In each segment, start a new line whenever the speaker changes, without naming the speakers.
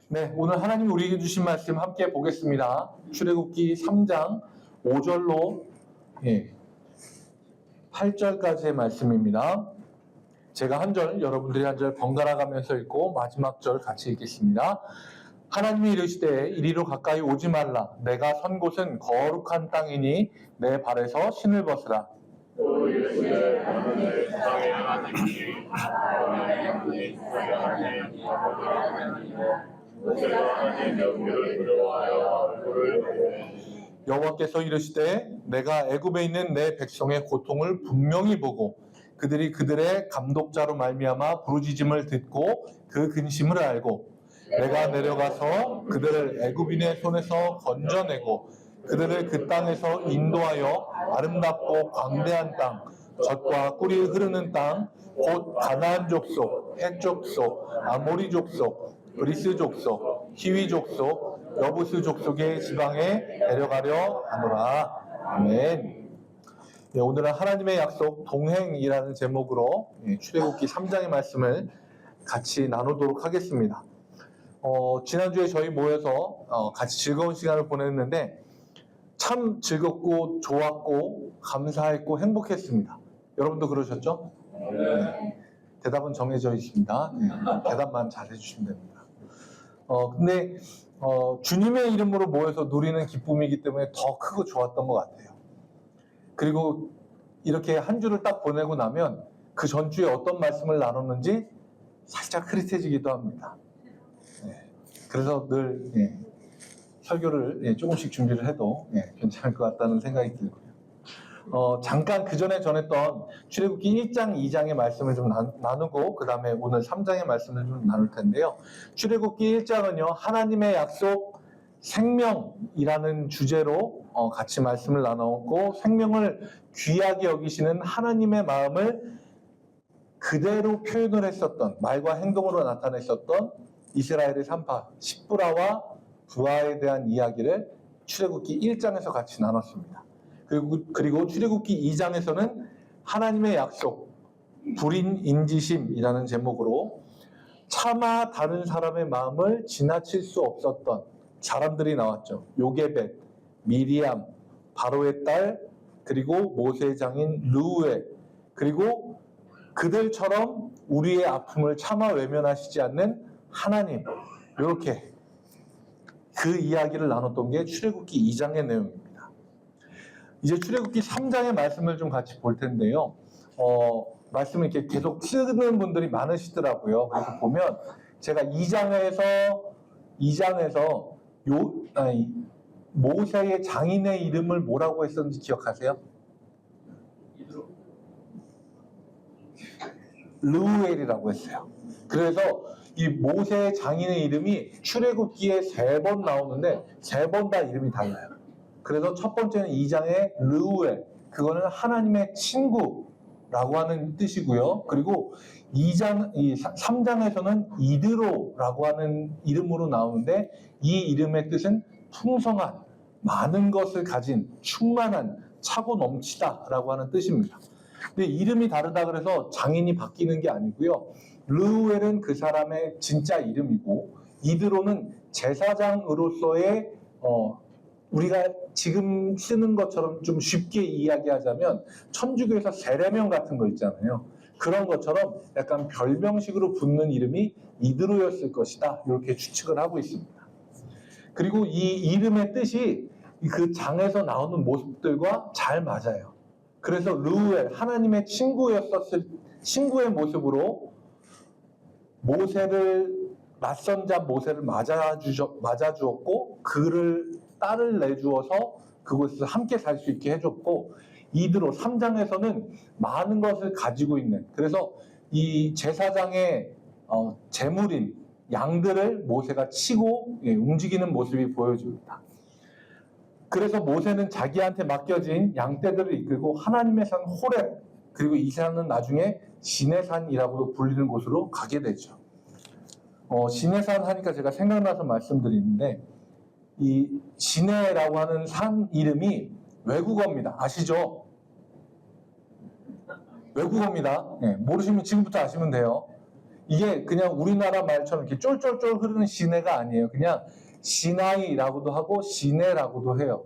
네, 오늘 하나님이 우리에게 주신 말씀 함께 보겠습니다. 출애굽기 3장 5절로 8절까지의 말씀입니다. 제가 한 절, 여러분들이 한 절 번갈아 가면서 읽고 마지막 절 같이 읽겠습니다. 하나님이 이르시되 이리로 가까이 오지 말라. 내가 선 곳은 거룩한 땅이니 내 발에서 신을 벗으라.
또 이르시되 너는 세상에 향하는 길이 하나님의 모세가 하나님의 명령을 두려워하여 얼굴을 가리니
여호와께서 이르시되 내가 애굽에 있는 내 백성의 고통을 분명히 보고 그들이 그들의 감독자로 말미암아 부르짖음을 듣고 그 근심을 알고 내가 내려가서 그들을 애굽인의 손에서 건져내고 그들을 그 땅에서 인도하여 아름답고 광대한 땅, 젖과 꿀이 흐르는 땅, 곧 가나안 족속, 헷 족속, 아모리 족속, 그리스 족속, 히위 족속, 여부스 족속의 지방에 데려가려 하노라. 아멘. 네, 오늘은 하나님의 약속 동행이라는 제목으로 출애굽기 3장의 말씀을 같이 나누도록 하겠습니다. 지난주에 저희 모여서 같이 즐거운 시간을 보냈는데 참 즐겁고 좋았고 감사했고 행복했습니다. 여러분도 그러셨죠? 네. 대답은 정해져 있습니다. 네. 대답만 잘 해주시면 됩니다. 근데 주님의 이름으로 모여서 누리는 기쁨이기 때문에 더 크고 좋았던 것 같아요. 그리고 이렇게 한 주를 딱 보내고 나면 그 전주에 어떤 말씀을 나눴는지 살짝 흐릿해지기도 합니다. 네. 그래서 늘 설교를 조금씩 준비를 해도 괜찮을 것 같다는 생각이 들고요. 잠깐 그 전에 전했던 출애굽기 1장, 2장의 말씀을 좀 나누고 그 다음에 오늘 3장의 말씀을 좀 나눌 텐데요. 출애굽기 1장은요. 하나님의 약속 생명이라는 주제로 같이 말씀을 나누고 생명을 귀하게 여기시는 하나님의 마음을 그대로 표현을 했었던 말과 행동으로 나타냈었던 이스라엘의 산파 십브라와 부하에 대한 이야기를 출애굽기 1장에서 같이 나눴습니다. 그리고 출애굽기 2장에서는 하나님의 약속, 불인 인지심이라는 제목으로 차마 다른 사람의 마음을 지나칠 수 없었던 사람들이 나왔죠. 요게벳, 미리암, 바로의 딸, 그리고 모세의 장인 르우엘, 그리고 그들처럼 우리의 아픔을 차마 외면하시지 않는 하나님, 이렇게 그 이야기를 나눴던 게 출애굽기 2장의 내용입니다. 이제 출애굽기 3장의 말씀을 좀 같이 볼 텐데요. 말씀을 이렇게 계속 쓰는 분들이 많으시더라고요. 그래서 보면 제가 2장에서 모세의 장인의 이름을 뭐라고 했었는지 기억하세요? 르우엘이라고 했어요. 그래서 이 모세의 장인의 이름이 출애굽기에 3번 나오는데 3번 다 이름이 달라요. 그래서 첫 번째는 2장의 르우엘, 그거는 하나님의 친구라고 하는 뜻이고요. 그리고 3장에서는 이드로라고 하는 이름으로 나오는데 이 이름의 뜻은 풍성한, 많은 것을 가진, 충만한, 차고 넘치다라고 하는 뜻입니다. 근데 이름이 다르다 그래서 장인이 바뀌는 게 아니고요. 르우엘은 그 사람의 진짜 이름이고 이드로는 제사장으로서의 우리가 지금 쓰는 것처럼 좀 쉽게 이야기하자면 천주교에서 세례명 같은 거 있잖아요. 그런 것처럼 약간 별명식으로 붙는 이름이 이드로였을 것이다. 이렇게 추측을 하고 있습니다. 그리고 이 이름의 뜻이 그 장에서 나오는 모습들과 잘 맞아요. 그래서 르우엘, 하나님의 친구의 모습으로 낯선 자 모세를 맞아주었고 그를 딸을 내주어서 그곳에서 함께 살 수 있게 해줬고 이드로 3장에서는 많은 것을 가지고 있는, 그래서 이 제사장의 제물인 양들을 모세가 치고 움직이는 모습이 보여집니다. 그래서 모세는 자기한테 맡겨진 양떼들을 이끌고 하나님의 산 호렙, 그리고 이 산은 나중에 시내산이라고도 불리는 곳으로 가게 되죠. 시내산 하니까 제가 생각나서 말씀드리는데 이 시내라고 하는 산 이름이 외국어입니다. 아시죠? 외국어입니다. 모르시면 지금부터 아시면 돼요. 이게 그냥 우리나라 말처럼 이렇게 쫄쫄쫄 흐르는 시내가 아니에요. 그냥 시나이라고도 하고 시내라고도 해요.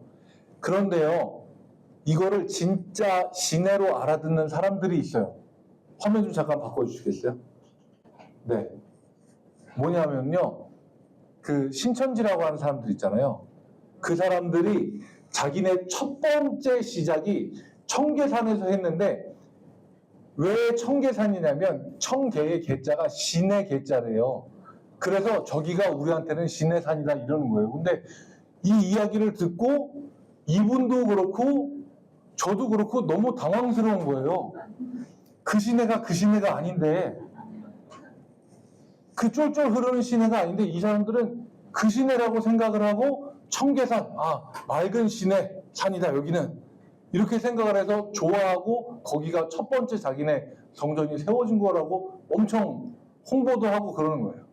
그런데요, 이거를 진짜 시내로 알아듣는 사람들이 있어요. 화면 좀 잠깐 바꿔주시겠어요? 네. 뭐냐면요, 그 신천지라고 하는 사람들 있잖아요. 그 사람들이 자기네 첫 번째 시작이 청계산에서 했는데, 왜 청계산이냐면 청계의 계자가 신의 계자래요. 그래서 저기가 우리한테는 신의 산이다 이러는 거예요. 근데 이 이야기를 듣고 이분도 그렇고 저도 그렇고 너무 당황스러운 거예요. 그 시내가 그 시내가 아닌데, 그 쫄쫄 흐르는 시내가 아닌데 이 사람들은 그 시내라고 생각을 하고 청계산, 맑은 시내 산이다 여기는, 이렇게 생각을 해서 좋아하고 거기가 첫 번째 자기네 성전이 세워진 거라고 엄청 홍보도 하고 그러는 거예요.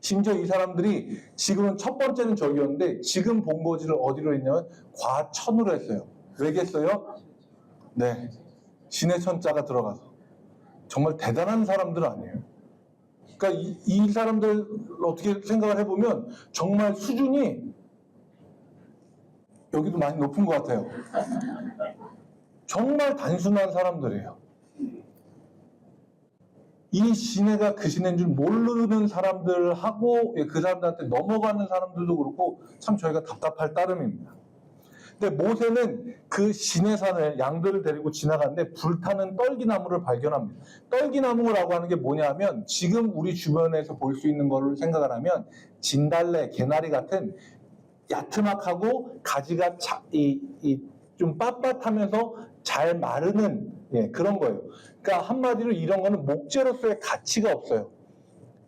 심지어 이 사람들이 지금은 첫 번째는 저기였는데 지금 본거지를 어디로 했냐면 과천으로 했어요. 왜겠어요? 네, 신의 천자가 들어가서. 정말 대단한 사람들 아니에요. 그러니까 이 사람들 어떻게 생각을 해보면 정말 수준이 여기도 많이 높은 것 같아요. 정말 단순한 사람들이에요. 이 시내가 그 시내인 줄 모르는 사람들하고 그 사람들한테 넘어가는 사람들도 그렇고 참 저희가 답답할 따름입니다. 근데 모세는 그 시내산을 양들을 데리고 지나가는데 불타는 떨기나무를 발견합니다. 떨기나무라고 하는 게 뭐냐면 지금 우리 주변에서 볼 수 있는 거를 생각을 하면 진달래, 개나리 같은 야트막하고 가지가 좀 빳빳하면서 잘 마르는 그런 거예요. 그러니까 한마디로 이런 거는 목재로서의 가치가 없어요.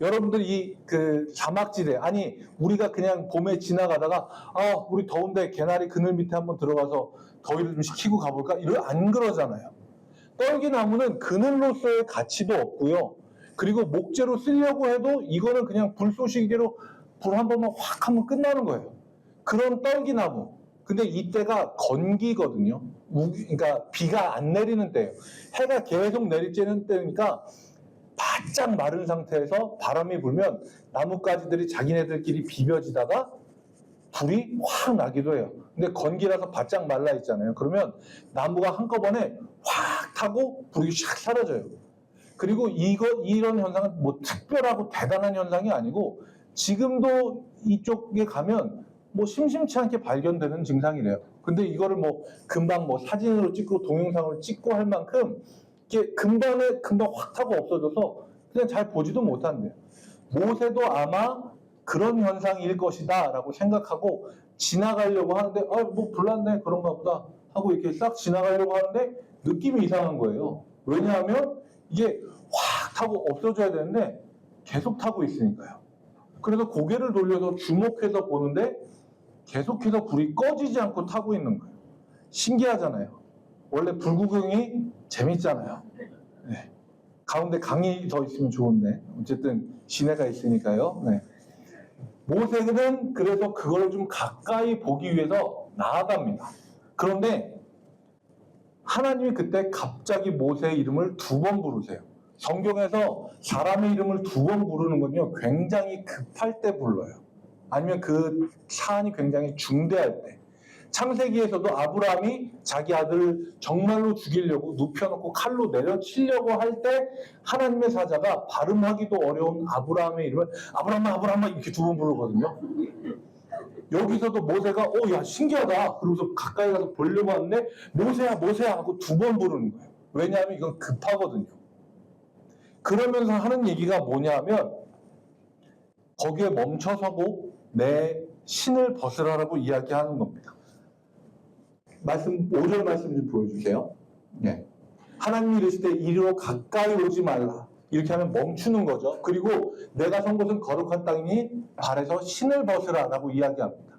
여러분들이 그 사막지대, 아니 우리가 그냥 봄에 지나가다가 우리 더운데 개나리 그늘 밑에 한번 들어가서 더위를 좀 식히고 가볼까? 안 그러잖아요. 떨기나무는 그늘로서의 가치도 없고요. 그리고 목재로 쓰려고 해도 이거는 그냥 불쏘시개로 불 한 번만 확 하면 끝나는 거예요. 그런 떨기나무. 근데 이때가 건기거든요. 그러니까 비가 안 내리는 때예요. 해가 계속 내리쬐는 때니까 바짝 마른 상태에서 바람이 불면 나뭇가지들이 자기네들끼리 비벼지다가 불이 확 나기도 해요. 근데 건기라서 바짝 말라 있잖아요. 그러면 나무가 한꺼번에 확 타고 불이 샥 사라져요. 그리고 이런 현상은 뭐 특별하고 대단한 현상이 아니고 지금도 이쪽에 가면 뭐 심심치 않게 발견되는 증상이래요. 근데 이거를 뭐 금방 뭐 사진으로 찍고 동영상으로 찍고 할 만큼 이게 금방 확 타고 없어져서 그냥 잘 보지도 못한대요. 모세도 아마 그런 현상일 것이다 라고 생각하고 지나가려고 하는데 뭐 불났네 그런가 보다 하고 이렇게 싹 지나가려고 하는데 느낌이 이상한 거예요. 왜냐하면 이게 확 타고 없어져야 되는데 계속 타고 있으니까요. 그래서 고개를 돌려서 주목해서 보는데 계속해서 불이 꺼지지 않고 타고 있는 거예요. 신기하잖아요. 원래 불구경이 재밌잖아요. 네. 가운데 강이 더 있으면 좋은데 어쨌든 시내가 있으니까요. 네. 모세는 그래서 그걸 좀 가까이 보기 위해서 나아갑니다. 그런데 하나님이 그때 갑자기 모세의 이름을 2번 부르세요. 성경에서 사람의 이름을 2번 부르는 건요 굉장히 급할 때 불러요. 아니면 그 사안이 굉장히 중대할 때. 창세기에서도 아브라함이 자기 아들을 정말로 죽이려고 눕혀놓고 칼로 내려치려고 할 때 하나님의 사자가 발음하기도 어려운 아브라함의 이름을 아브라함아 이렇게 2번 부르거든요. 여기서도 모세가 야 신기하다 그러면서 가까이 가서 보려고 하는데 모세야 하고 2번 부르는 거예요. 왜냐하면 이건 급하거든요. 그러면서 하는 얘기가 뭐냐면 거기에 멈춰서고 내 신을 벗으라라고 이야기하는 겁니다. 5절 말씀 좀 보여주세요. 네. 하나님이 이르시되 이리로 가까이 오지 말라. 이렇게 하면 멈추는 거죠. 그리고 내가 선 곳은 거룩한 땅이니 발에서 신을 벗으라라고 이야기합니다.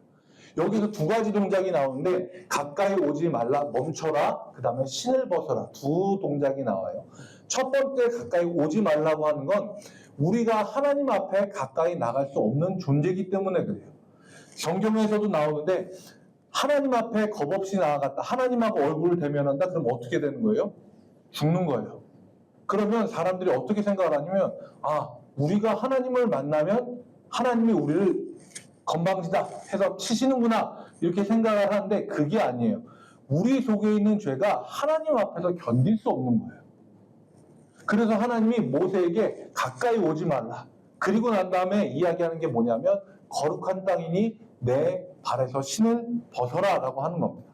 여기서 2가지 동작이 나오는데 가까이 오지 말라, 멈춰라, 그 다음에 신을 벗어라 2 동작이 나와요. 첫 번째 가까이 오지 말라고 하는 건 우리가 하나님 앞에 가까이 나갈 수 없는 존재이기 때문에 그래요. 성경에서도 나오는데 하나님 앞에 겁없이 나아갔다. 하나님하고 얼굴을 대면한다. 그럼 어떻게 되는 거예요? 죽는 거예요. 그러면 사람들이 어떻게 생각을 하냐면 우리가 하나님을 만나면 하나님이 우리를 건방지다 해서 치시는구나 이렇게 생각을 하는데 그게 아니에요. 우리 속에 있는 죄가 하나님 앞에서 견딜 수 없는 거예요. 그래서 하나님이 모세에게 가까이 오지 말라. 그리고 난 다음에 이야기하는 게 뭐냐면 거룩한 땅이니 내 발에서 신을 벗어라 라고 하는 겁니다.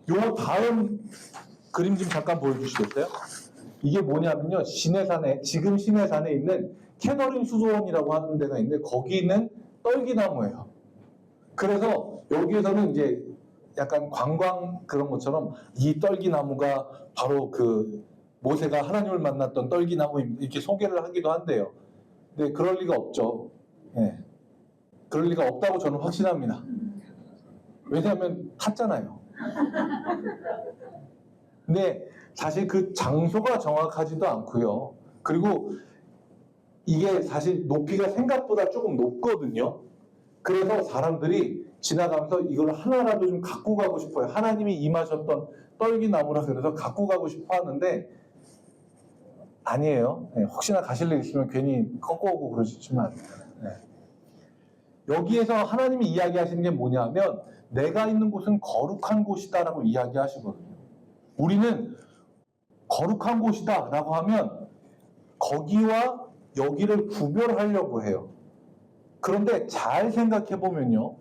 요 다음 그림 좀 잠깐 보여주시겠어요? 이게 뭐냐면요, 시내산에, 지금 시내산에 있는 캐더린 수도원이라고 하는 데가 있는데 거기 있는 떨기나무예요. 그래서 여기에서는 이제 약간 관광 그런 것처럼 이 떨기나무가 바로 그 모세가 하나님을 만났던 떨기나무 이렇게 소개를 하기도 한대요. 근데 그럴 리가 없죠. 예. 그럴 리가 없다고 저는 확신합니다. 왜냐하면 탔잖아요. 근데 사실 그 장소가 정확하지도 않고요. 그리고 이게 사실 높이가 생각보다 조금 높거든요. 그래서 사람들이 지나가면서 이걸 하나라도 좀 갖고 가고 싶어요. 하나님이 임하셨던 떨기나무라 그래서 갖고 가고 싶어 하는데 아니에요. 네, 혹시나 가실 일 있으면 괜히 꺾어오고 그러시면 안 돼요. 네. 여기에서 하나님이 이야기하시는 게 뭐냐면 내가 있는 곳은 거룩한 곳이다라고 이야기하시거든요. 우리는 거룩한 곳이다라고 하면 거기와 여기를 구별하려고 해요. 그런데 잘 생각해 보면요,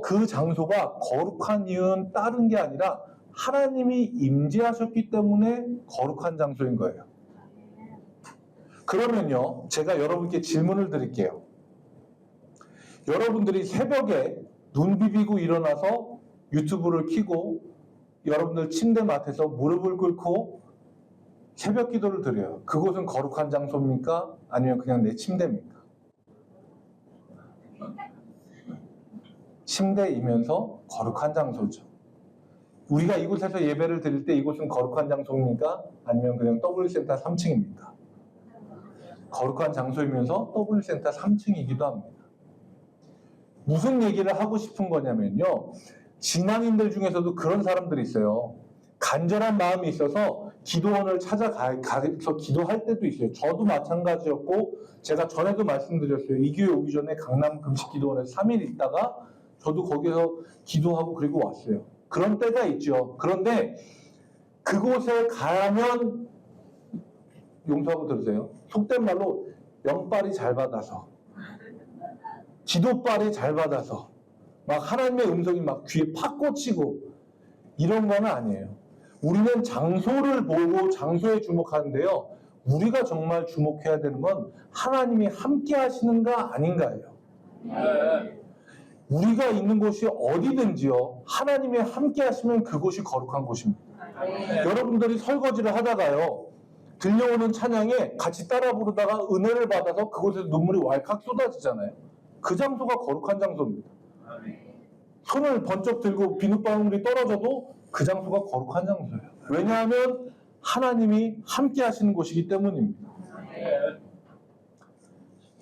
그 장소가 거룩한 이유는 다른 게 아니라 하나님이 임재하셨기 때문에 거룩한 장소인 거예요. 그러면요, 제가 여러분께 질문을 드릴게요. 여러분들이 새벽에 눈 비비고 일어나서 유튜브를 켜고 여러분들 침대맡에서 무릎을 꿇고 새벽 기도를 드려요. 그곳은 거룩한 장소입니까? 아니면 그냥 내 침대입니까? 침대이면서 거룩한 장소죠. 우리가 이곳에서 예배를 드릴 때 이곳은 거룩한 장소입니까? 아니면 그냥 W센터 3층입니까? 거룩한 장소이면서 W센터 3층이기도 합니다. 무슨 얘기를 하고 싶은 거냐면요, 신앙인들 중에서도 그런 사람들이 있어요. 간절한 마음이 있어서 기도원을 찾아가서 기도할 때도 있어요. 저도 마찬가지였고 제가 전에도 말씀드렸어요. 이 교회 오기 전에 강남 금식기도원에서 3일 있다가 저도 거기서 기도하고 그리고 왔어요. 그런 때가 있죠. 그런데 그곳에 가면 용서하고 들으세요. 속된 말로 영빨이 잘 받아서 기도빨이 잘 받아서 막 하나님의 음성이 막 귀에 팍 꽂히고 이런 건 아니에요. 우리는 장소를 보고 장소에 주목하는데요. 우리가 정말 주목해야 되는 건 하나님이 함께 하시는가 아닌가예요. 우리가 있는 곳이 어디든지요, 하나님이 함께 하시면 그곳이 거룩한 곳입니다. 여러분들이 설거지를 하다가요, 들려오는 찬양에 같이 따라 부르다가 은혜를 받아서 그곳에서 눈물이 왈칵 쏟아지잖아요. 그 장소가 거룩한 장소입니다. 손을 번쩍 들고 비눗방울이 떨어져도 그 장소가 거룩한 장소예요. 왜냐하면 하나님이 함께 하시는 곳이기 때문입니다.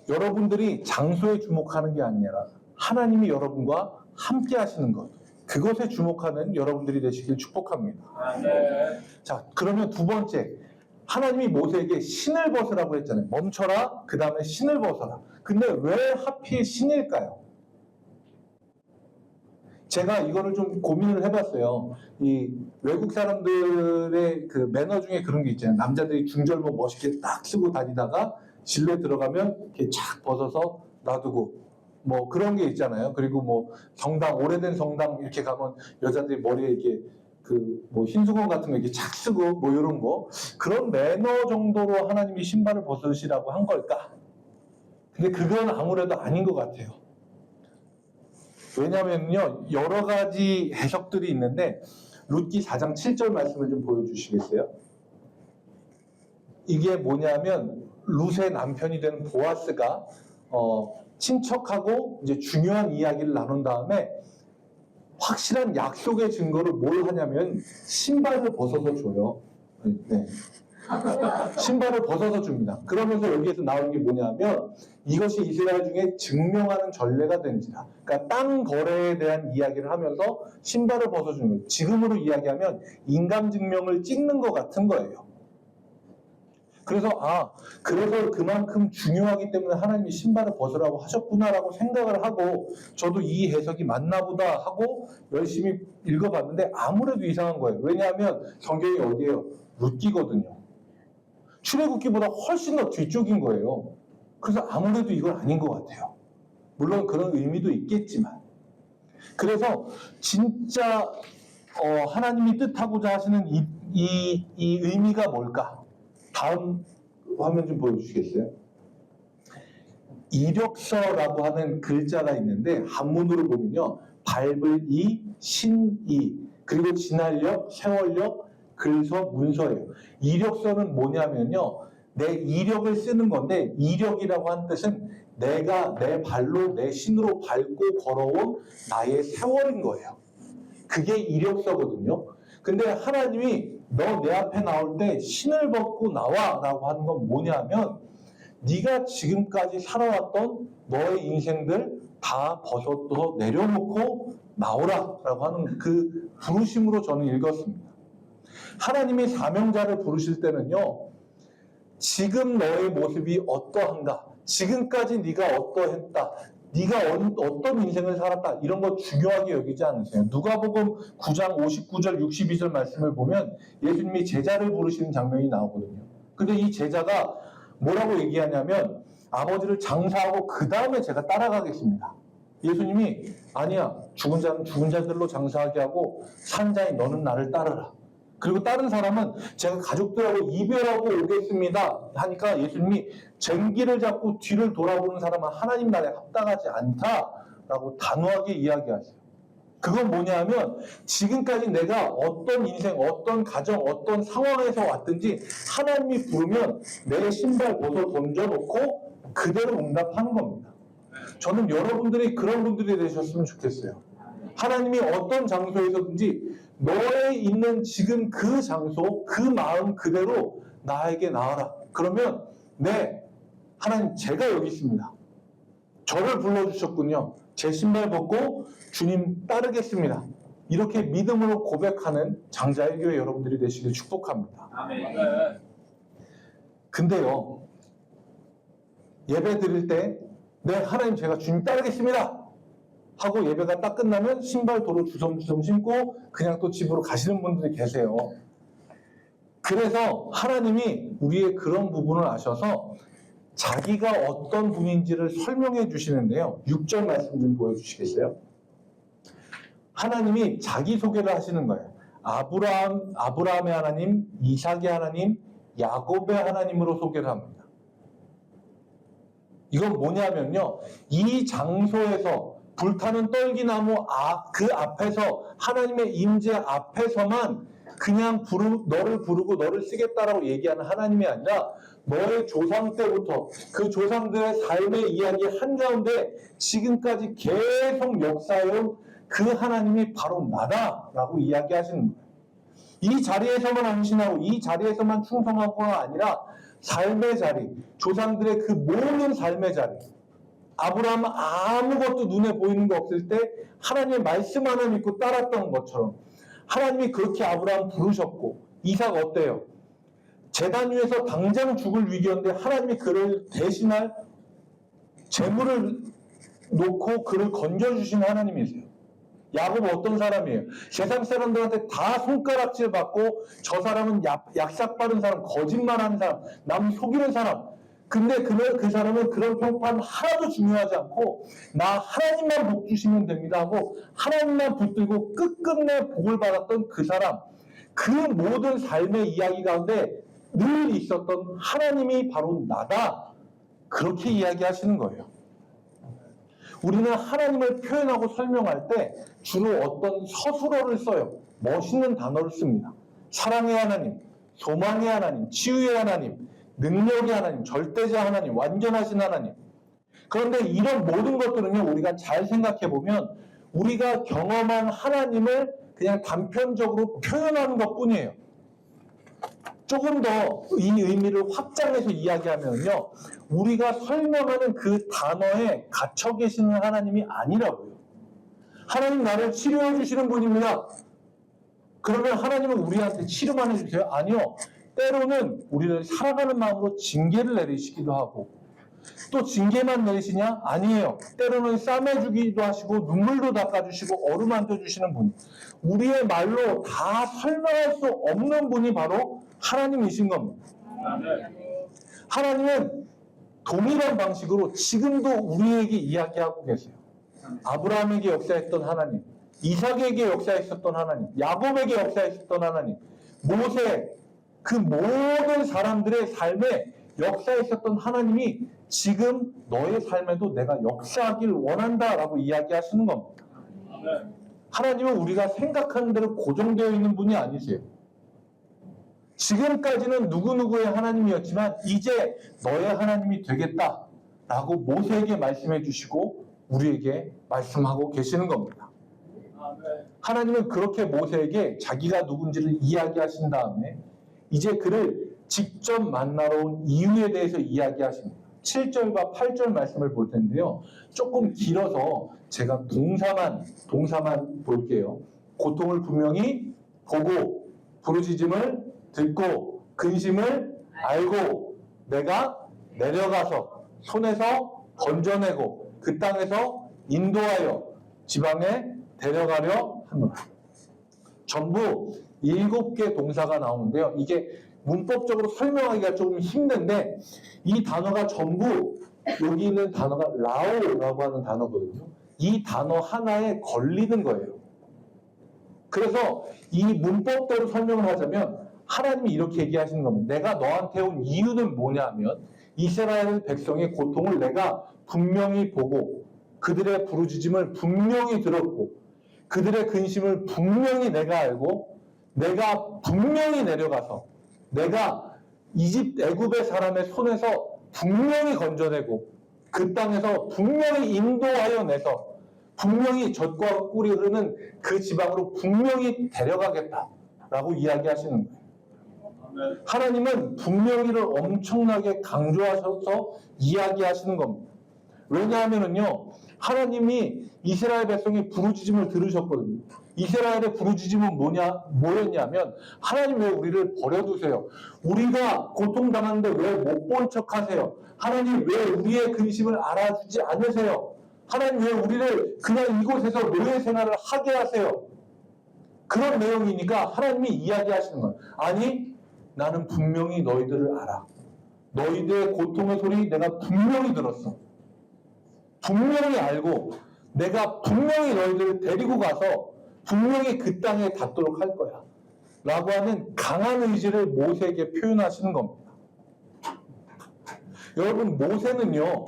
여러분들이 장소에 주목하는 게 아니라 하나님이 여러분과 함께 하시는 것, 그것에 주목하는 여러분들이 되시길 축복합니다. 자, 그러면 두 번째, 하나님이 모세에게 신을 벗으라고 했잖아요. 멈춰라, 그 다음에 신을 벗어라. 근데 왜 하필 신일까요? 제가 이거를 좀 고민을 해봤어요. 이 외국 사람들의 그 매너 중에 그런 게 있잖아요. 남자들이 중절모 멋있게 딱 쓰고 다니다가 실내 들어가면 이렇게 착 벗어서 놔두고 뭐 그런 게 있잖아요. 그리고 뭐 성당, 오래된 성당 이렇게 가면 여자들이 머리에 이렇게 그 뭐 흰수건 같은 거 이렇게 착 쓰고 뭐 이런 거, 그런 매너 정도로 하나님이 신발을 벗으시라고 한 걸까? 근데 그건 아무래도 아닌 것 같아요. 왜냐면요, 여러 가지 해석들이 있는데 룻기 4장 7절 말씀을 좀 보여주시겠어요? 이게 뭐냐면 룻의 남편이 되는 보아스가 친척하고 이제 중요한 이야기를 나눈 다음에 확실한 약속의 증거를 뭘 하냐면 신발을 벗어서 줘요. 네. 신발을 벗어서 줍니다. 그러면서 여기에서 나오는 게 뭐냐면 이것이 이스라엘 중에 증명하는 전례가 된지라. 그러니까 땅 거래에 대한 이야기를 하면서 신발을 벗어주는 거예요. 지금으로 이야기하면 인감 증명을 찍는 것 같은 거예요. 그래서 그만큼 중요하기 때문에 하나님이 신발을 벗으라고 하셨구나라고 생각을 하고 저도 이 해석이 맞나 보다 하고 열심히 읽어봤는데 아무래도 이상한 거예요. 왜냐하면 성경이 어디예요? 룻기거든요. 출애굽기보다 훨씬 더 뒤쪽인 거예요. 그래서 아무래도 이건 아닌 것 같아요. 물론 그런 의미도 있겠지만. 그래서 진짜 하나님이 뜻하고자 하시는 이 의미가 뭘까? 다음 화면 좀 보여주시겠어요? 이력서라고 하는 글자가 있는데 한문으로 보면요. 밟을 이, 신이, 그리고 지날력, 세월력, 글서, 문서예요. 이력서는 뭐냐면요. 내 이력을 쓰는 건데 이력이라고 하는 뜻은 내가 내 발로 내 신으로 밟고 걸어온 나의 세월인 거예요. 그게 이력서거든요. 근데 하나님이 너 내 앞에 나올 때 신을 벗고 나와 라고 하는 건 뭐냐면 네가 지금까지 살아왔던 너의 인생들 다 벗어서 내려놓고 나오라 라고 하는 그 부르심으로 저는 읽었습니다. 하나님이 사명자를 부르실 때는요. 지금 너의 모습이 어떠한가? 지금까지 네가 어떠했다? 네가 어떤 인생을 살았다? 이런 거 중요하게 여기지 않으세요? 누가복음 9장 59절 62절 말씀을 보면 예수님이 제자를 부르시는 장면이 나오거든요. 근데 이 제자가 뭐라고 얘기하냐면 아버지를 장사하고 그 다음에 제가 따라가겠습니다. 예수님이 아니야. 죽은 자는 죽은 자들로 장사하게 하고 산 자인 너는 나를 따르라. 그리고 다른 사람은 제가 가족들하고 이별하고 오겠습니다 하니까 예수님이 쟁기를 잡고 뒤를 돌아보는 사람은 하나님 나라에 합당하지 않다라고 단호하게 이야기하세요. 그건 뭐냐면 지금까지 내가 어떤 인생, 어떤 가정, 어떤 상황에서 왔든지 하나님이 부르면 내 신발 벗어 던져놓고 그대로 응답하는 겁니다. 저는 여러분들이 그런 분들이 되셨으면 좋겠어요. 하나님이 어떤 장소에서든지 너의 있는 지금 그 장소, 그 마음 그대로 나에게 나와라. 그러면 네, 하나님 제가 여기 있습니다. 저를 불러주셨군요. 제 신발 벗고 주님 따르겠습니다. 이렇게 믿음으로 고백하는 장자의 교회 여러분들이 되시길 축복합니다.
아멘.
근데요, 예배 드릴 때 네, 하나님 제가 주님 따르겠습니다. 하고 예배가 딱 끝나면 신발 도로 주섬주섬 신고 그냥 또 집으로 가시는 분들이 계세요. 그래서 하나님이 우리의 그런 부분을 아셔서 자기가 어떤 분인지를 설명해 주시는데요. 6절 말씀 좀 보여주시겠어요? 하나님이 자기소개를 하시는 거예요. 아브라함의 하나님, 이삭의 하나님, 야곱의 하나님으로 소개를 합니다. 이건 뭐냐면요. 이 장소에서 불타는 떨기나무 그 앞에서 하나님의 임재 앞에서만 그냥 너를 부르고 너를 쓰겠다라고 얘기하는 하나님이 아니라 너의 조상 때부터 그 조상들의 삶의 이야기 한가운데 지금까지 계속 역사해온 그 하나님이 바로 나다라고 이야기하시는 거예요. 이 자리에서만 헌신하고 이 자리에서만 충성하고가 아니라 삶의 자리, 조상들의 그 모든 삶의 자리, 아브라함은 아무것도 눈에 보이는 거 없을 때 하나님의 말씀 하나 믿고 따랐던 것처럼 하나님이 그렇게 아브라함 부르셨고 이삭 어때요? 제단 위에서 당장 죽을 위기였는데 하나님이 그를 대신할 재물을 놓고 그를 건져주신 하나님이세요. 야곱 어떤 사람이에요? 세상 사람들한테 다 손가락질 받고 저 사람은 약삭 빠른 사람, 거짓말하는 사람, 남 속이는 사람. 근데 그 사람은 그런 평판 하나도 중요하지 않고 나 하나님만 복 주시면 됩니다 하고 하나님만 붙들고 끝끝내 복을 받았던 그 사람. 그 모든 삶의 이야기 가운데 늘 있었던 하나님이 바로 나다. 그렇게 이야기하시는 거예요. 우리는 하나님을 표현하고 설명할 때 주로 어떤 서술어를 써요. 멋있는 단어를 씁니다. 사랑의 하나님, 소망의 하나님, 치유의 하나님, 능력의 하나님, 절대자 하나님, 완전하신 하나님. 그런데 이런 모든 것들은요, 우리가 잘 생각해 보면 우리가 경험한 하나님을 그냥 단편적으로 표현하는 것 뿐이에요. 조금 더 이 의미를 확장해서 이야기하면요, 우리가 설명하는 그 단어에 갇혀 계시는 하나님이 아니라고요. 하나님 나를 치료해 주시는 분입니다. 그러면 하나님은 우리한테 치료만 해주세요? 아니요. 때로는 우리를 사랑하는 마음으로 징계를 내리시기도 하고, 또 징계만 내리시냐? 아니에요. 때로는 싸매주기도 하시고 눈물도 닦아주시고 어루만져 주시는 분, 우리의 말로 다 설명할 수 없는 분이 바로 하나님이신 겁니다. 하나님은 동일한 방식으로 지금도 우리에게 이야기하고 계세요. 아브라함에게 역사했던 하나님, 이삭에게 역사했었던 하나님, 야곱에게 역사했었던 하나님, 모세, 그 모든 사람들의 삶에 역사했었던 하나님이 지금 너의 삶에도 내가 역사하길 원한다라고 이야기하시는 겁니다. 하나님은 우리가 생각하는 대로 고정되어 있는 분이 아니세요. 지금까지는 누구누구의 하나님이었지만 이제 너의 하나님이 되겠다라고 모세에게 말씀해 주시고 우리에게 말씀하고 계시는 겁니다. 하나님은 그렇게 모세에게 자기가 누군지를 이야기하신 다음에 이제 그를 직접 만나러 온 이유에 대해서 이야기하십니다. 7절과 8절 말씀을 볼 텐데요. 조금 길어서 제가 동사만 볼게요. 고통을 분명히 보고 부르짖음을 듣고 근심을 알고 내가 내려가서 손에서 건져내고 그 땅에서 인도하여 지방에 데려가려 하노라. 전부 7개 동사가 나오는데요. 이게 문법적으로 설명하기가 조금 힘든데 이 단어가 전부 여기 있는 단어가 라오라고 하는 단어거든요. 이 단어 하나에 걸리는 거예요. 그래서 이 문법대로 설명을 하자면 하나님이 이렇게 얘기하시는 겁니다. 내가 너한테 온 이유는 뭐냐면 이스라엘 백성의 고통을 내가 분명히 보고 그들의 부르짖음을 분명히 들었고 그들의 근심을 분명히 내가 알고 내가 분명히 내려가서 내가 애굽의 사람의 손에서 분명히 건져내고 그 땅에서 분명히 인도하여 내서 분명히 젖과 꿀이 흐르는 그 지방으로 분명히 데려가겠다라고 이야기하시는 거예요. 하나님은 분명히를 엄청나게 강조하셔서 이야기하시는 겁니다. 왜냐하면요, 하나님이 이스라엘 백성의 부르짖음을 들으셨거든요. 이스라엘의 부르짖음은 뭐였냐면 하나님 왜 우리를 버려두세요? 우리가 고통당하는데 왜 못 본 척하세요? 하나님 왜 우리의 근심을 알아주지 않으세요? 하나님 왜 우리를 그냥 이곳에서 노예 생활을 하게 하세요? 그런 내용이니까 하나님이 이야기하시는 거예요. 아니, 나는 분명히 너희들을 알아. 너희들의 고통의 소리 내가 분명히 들었어. 분명히 알고 내가 분명히 너희들을 데리고 가서 분명히 그 땅에 닿도록 할 거야. 라고 하는 강한 의지를 모세에게 표현하시는 겁니다. 여러분, 모세는요,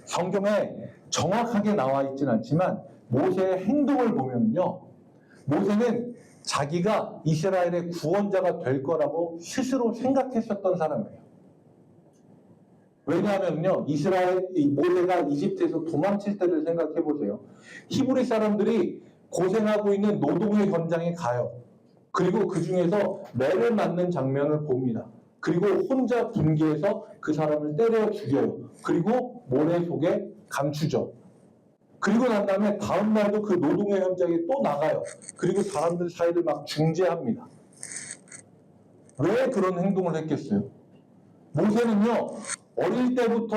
성경에 정확하게 나와 있지는 않지만 모세의 행동을 보면요, 모세는 자기가 이스라엘의 구원자가 될 거라고 스스로 생각했었던 사람이에요. 왜냐하면요, 모세가 이집트에서 도망칠 때를 생각해 보세요. 히브리 사람들이 고생하고 있는 노동의 현장에 가요. 그리고 그 중에서 매를 맞는 장면을 봅니다. 그리고 혼자 분개해서 그 사람을 때려 죽여요. 그리고 모래 속에 감추죠. 그리고 난 다음에 다음 날도 그 노동의 현장에 또 나가요. 그리고 사람들 사이를 막 중재합니다. 왜 그런 행동을 했겠어요? 모세는요, 어릴 때부터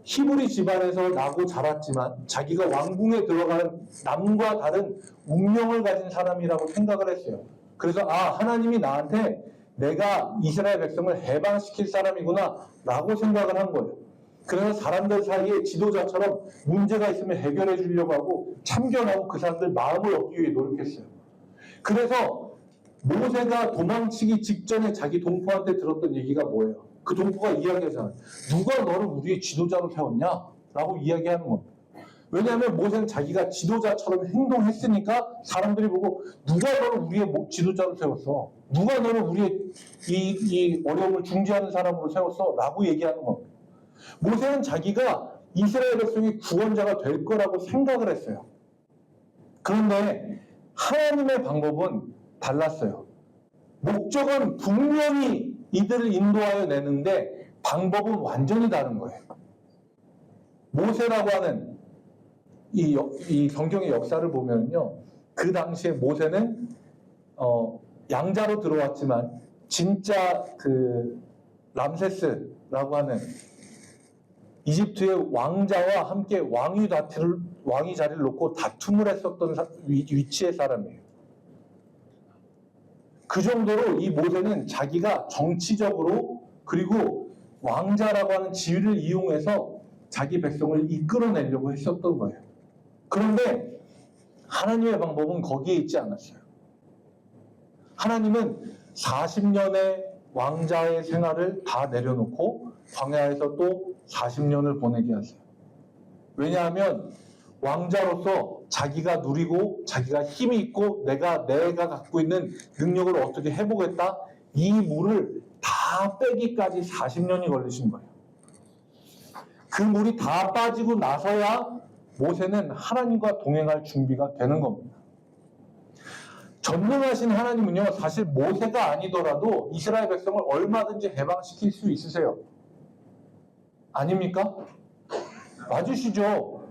히브리 집안에서 나고 자랐지만 자기가 왕궁에 들어가는 남과 다른 운명을 가진 사람이라고 생각을 했어요. 그래서 하나님이 나한테 내가 이스라엘 백성을 해방시킬 사람이구나 라고 생각을 한 거예요. 그래서 사람들 사이에 지도자처럼 문제가 있으면 해결해 주려고 하고 참견하고 그 사람들 마음을 얻기 위해 노력했어요. 그래서 모세가 도망치기 직전에 자기 동포한테 들었던 얘기가 뭐예요? 그 동포가 이야기하잖아요. 누가 너를 우리의 지도자로 세웠냐? 라고 이야기하는 겁니다. 왜냐하면 모세는 자기가 지도자처럼 행동했으니까 사람들이 보고 누가 너를 우리의 지도자로 세웠어? 누가 너를 우리의 이 어려움을 중재하는 사람으로 세웠어? 라고 얘기하는 겁니다. 모세는 자기가 이스라엘 백성의 구원자가 될 거라고 생각을 했어요. 그런데 하나님의 방법은 달랐어요. 목적은 분명히 이들을 인도하여 내는데 방법은 완전히 다른 거예요. 모세라고 하는 이 성경의 역사를 보면요, 그 당시에 모세는 양자로 들어왔지만 진짜 그 람세스라고 하는 이집트의 왕자와 함께 왕위 자리를 놓고 다툼을 했었던 위치의 사람이에요. 그 정도로 이 모세는 자기가 정치적으로 그리고 왕자라고 하는 지위를 이용해서 자기 백성을 이끌어내려고 했었던 거예요. 그런데 하나님의 방법은 거기에 있지 않았어요. 하나님은 40년의 왕자의 생활을 다 내려놓고 광야에서 또 40년을 보내게 하세요. 왜냐하면 왕자로서 자기가 누리고 자기가 힘이 있고 내가 갖고 있는 능력을 어떻게 해보겠다, 이 물을 다 빼기까지 40년이 걸리신 거예요. 그 물이 다 빠지고 나서야 모세는 하나님과 동행할 준비가 되는 겁니다. 전능하신 하나님은요, 사실 모세가 아니더라도 이스라엘 백성을 얼마든지 해방시킬 수 있으세요. 아닙니까? 맞으시죠?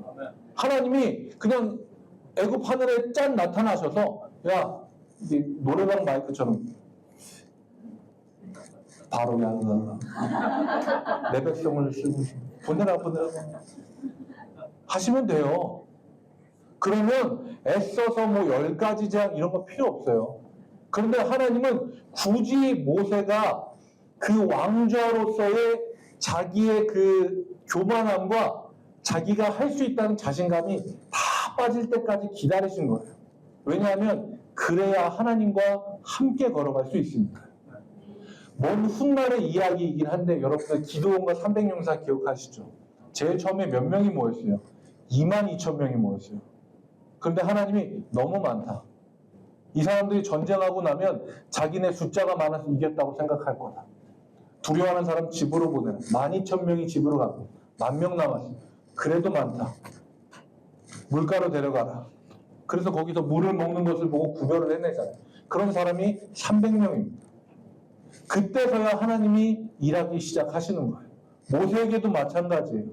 하나님이 그냥 애굽 하늘에 짠 나타나셔서, 야, 이게 노래방 마이크처럼 바로 야, 내 백성을 쓰고 보내라 하시면 돼요. 그러면 애써서 뭐 10가지 재앙 이런 거 필요 없어요. 그런데 하나님은 굳이 모세가 그 왕자로서의 자기의 그 교만함과 자기가 할 수 있다는 자신감이 다 빠질 때까지 기다리신 거예요. 왜냐하면 그래야 하나님과 함께 걸어갈 수 있으니까요. 먼 훗날의 이야기이긴 한데 여러분들 기드온과 300용사 기억하시죠? 제일 처음에 몇 명이 모였어요? 22,000명이 모였어요. 그런데 하나님이 너무 많다. 이 사람들이 전쟁하고 나면 자기네 숫자가 많아서 이겼다고 생각할 거다. 두려워하는 사람 집으로 보내라. 12,000명이 집으로 가고 10,000명 남았어. 그래도 많다. 물가로 데려가라. 그래서 거기서 물을 먹는 것을 보고 구별을 해내잖아요. 그런 사람이 300명입니다. 그때서야 하나님이 일하기 시작하시는 거예요. 모세에게도 마찬가지예요.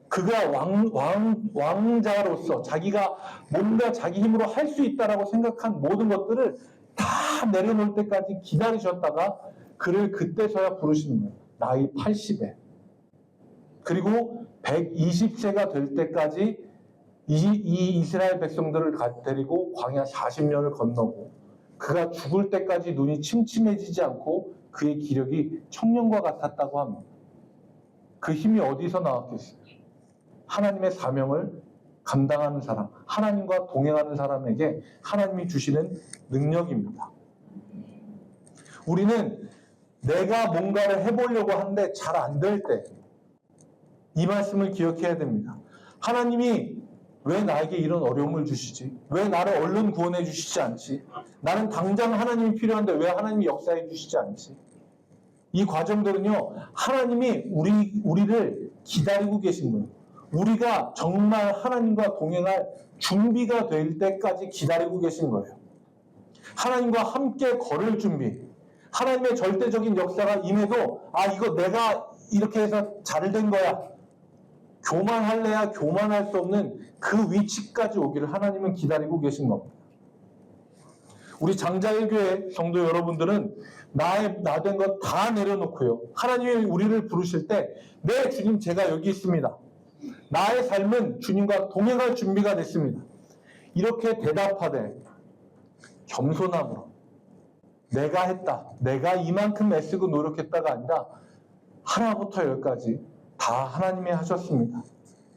그가 왕자로서 자기가 뭔가 자기 힘으로 할 수 있다라고 생각한 모든 것들을 다 내려놓을 때까지 기다리셨다가 그를 그때서야 부르시는 거예요. 나이 80에. 그리고 120세가 될 때까지 이 이스라엘 백성들을 데리고 광야 40년을 건너고 그가 죽을 때까지 눈이 침침해지지 않고 그의 기력이 청년과 같았다고 합니다. 그 힘이 어디서 나왔겠어요? 하나님의 사명을 감당하는 사람, 하나님과 동행하는 사람에게 하나님이 주시는 능력입니다. 우리는 내가 뭔가를 해보려고 하는데 잘 안 될 때 이 말씀을 기억해야 됩니다. 하나님이 왜 나에게 이런 어려움을 주시지? 왜 나를 얼른 구원해 주시지 않지? 나는 당장 하나님이 필요한데 왜 하나님이 역사해 주시지 않지? 이 과정들은요, 하나님이 우리를 기다리고 계신 거예요. 우리가 정말 하나님과 동행할 준비가 될 때까지 기다리고 계신 거예요. 하나님과 함께 걸을 준비. 하나님의 절대적인 역사가 임해도 이거 내가 이렇게 해서 잘 된 거야. 교만할래야 교만할 수 없는 그 위치까지 오기를 하나님은 기다리고 계신 겁니다. 우리 장자일교회 성도 여러분들은 나 된 것 다 내려놓고요. 하나님이 우리를 부르실 때 네, 주님 제가 여기 있습니다. 나의 삶은 주님과 동행할 준비가 됐습니다. 이렇게 대답하되 겸손함으로 내가 했다. 내가 이만큼 애쓰고 노력했다가 아니라 하나부터 열까지 다 하나님이 하셨습니다.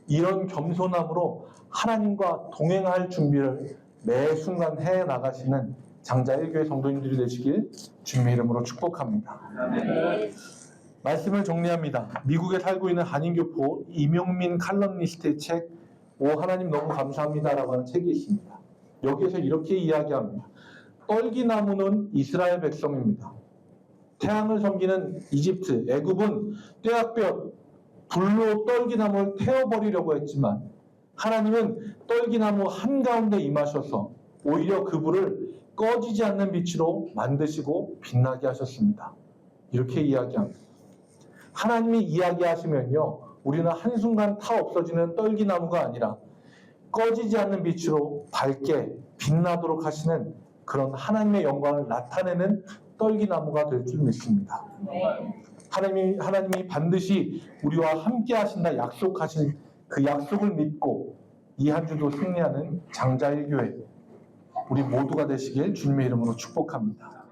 이런 겸손함으로 하나님과 동행할 준비를 매 순간 해 나가시는 장자일교회 성도님들이 되시길 주님의 이름으로 축복합니다. 말씀을 정리합니다. 미국에 살고 있는 한인교포 이명민 칼럼니스트의 책 오 하나님 너무 감사합니다라고 하는 책이 있습니다. 여기에서 이렇게 이야기합니다. 떨기나무는 이스라엘 백성입니다. 태양을 섬기는 이집트, 애굽은 떼약볕, 불로 떨기나무를 태워버리려고 했지만 하나님은 떨기나무 한가운데 임하셔서 오히려 그 불을 꺼지지 않는 빛으로 만드시고 빛나게 하셨습니다. 이렇게 이야기합니다. 하나님이 이야기하시면요, 우리는 한순간 타 없어지는 떨기나무가 아니라 꺼지지 않는 빛으로 밝게 빛나도록 하시는 그런 하나님의 영광을 나타내는 떨기나무가 될 줄 믿습니다. 하나님이 반드시 우리와 함께 하신다 약속하신 그 약속을 믿고 이 한 주도 승리하는 장자의 교회 우리 모두가 되시길 주님의 이름으로 축복합니다.